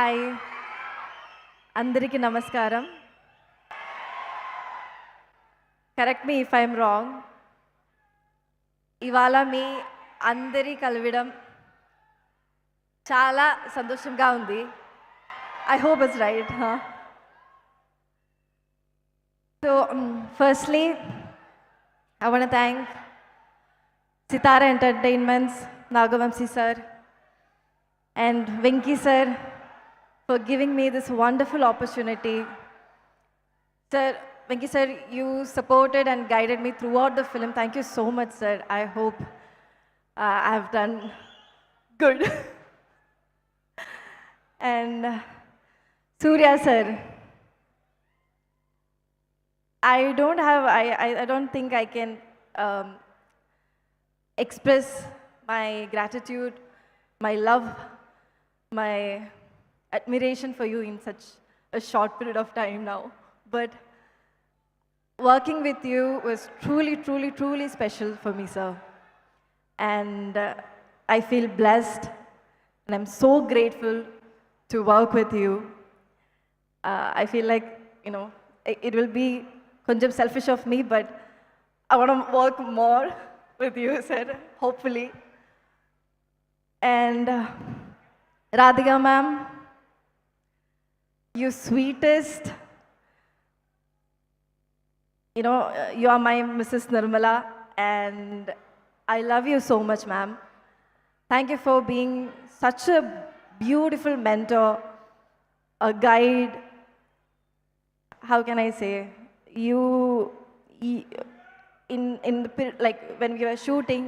Hi అందరికీ నమస్కారం. Correct me if I'm wrong. ఇవాళ మీ అందరి కలవడం చాలా సంతోషంగా ఉంది. I hope it's right. So firstly I want to thank Sithara Entertainments, Naga Vamsi sir, and Venky sir for giving me this wonderful opportunity. Sir, Venky sir, you supported and guided me throughout the film. Thank you so much, sir. I hope I have done good. And Suriya sir, I don't think I can express my gratitude, my love, my admiration for you in such a short period of time now. But working with you was truly, truly, truly special for me, sir. And I feel blessed and I'm so grateful to work with you. I feel like, it will be konjam selfish of me, but I want to work more with you, sir, hopefully. And Radhika ma'am, you sweetest, you are my Mrs. Nirmala, and I love you so much, ma'am. Thank you for being such a beautiful mentor, a guide. How can I say? You in the like when we were shooting,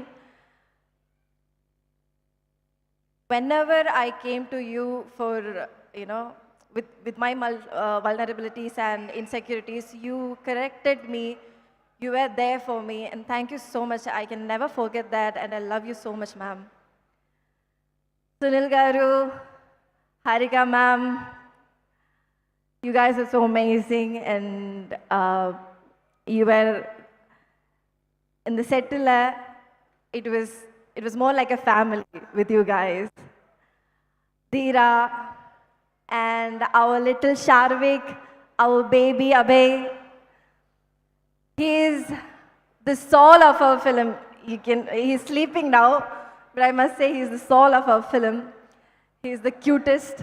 whenever I came to you for with my vulnerabilities and insecurities, you corrected me. You were there for me, and thank you so much. I can never forget that, and I love you so much, ma'am. Sunil garu, Harika ma'am, you guys are so amazing, and you were in the set. It was more like a family with you guys. Dheera and our little Sharvik, our baby Abhay. He is the soul of our film. He's sleeping now, but I must say he's the soul of our film. He's the cutest.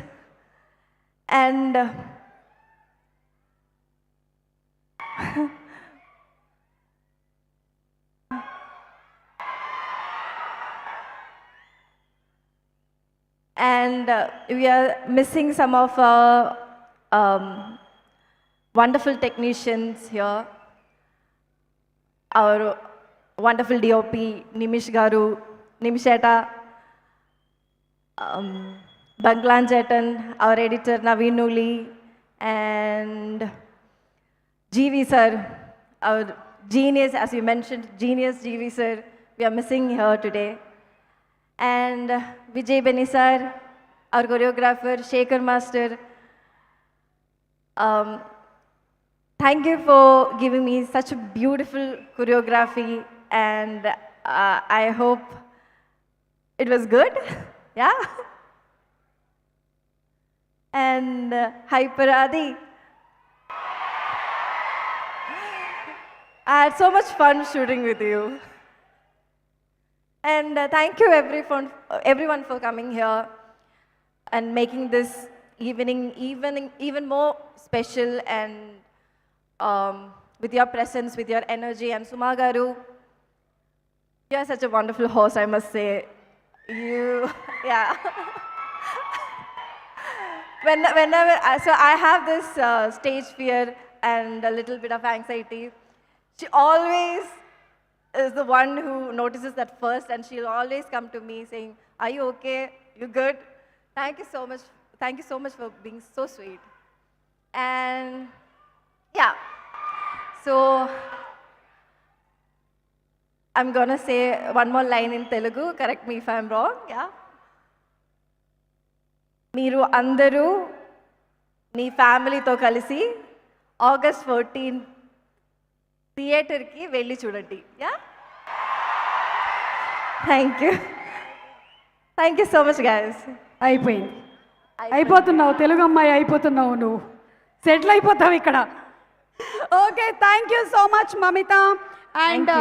And we are missing some of our wonderful technicians here. Our wonderful DOP, Nimish Garu, Nimisheta, Banglan Jetan, our editor Naveen Nuli, and GV sir, our genius, as you mentioned, genius GV sir, we are missing here today. And Vijay Benny sir, our choreographer, Shekhar master, thank you for giving me such a beautiful choreography, and I hope it was good. Yeah. And hi Paradi. I had so much fun shooting with you. And thank you everyone for coming here and making this evening even more special, and with your presence, with your energy. And Suma Garu, you are such a wonderful host, I must say. Yeah. Whenever, so I have this stage fear and a little bit of anxiety. She always is the one who notices that first, and she'll always come to me saying, "Are you okay? You good?" Thank you so much. Thank you so much for being so sweet. And yeah, so I'm gonna say one more line in Telugu. Correct me if I'm wrong. Yeah. Meeru andaru nee family tho kalisi August 14 theater ki velli chudandi. Yeah. Thank you so much, guys. అయిపోయింది. అయిపోతున్నావు, తెలుగు అమ్మాయి అయిపోతున్నావు, నువ్వు settle అయిపోతావు ఇక్కడ. Okay, thank you so much Mamita. And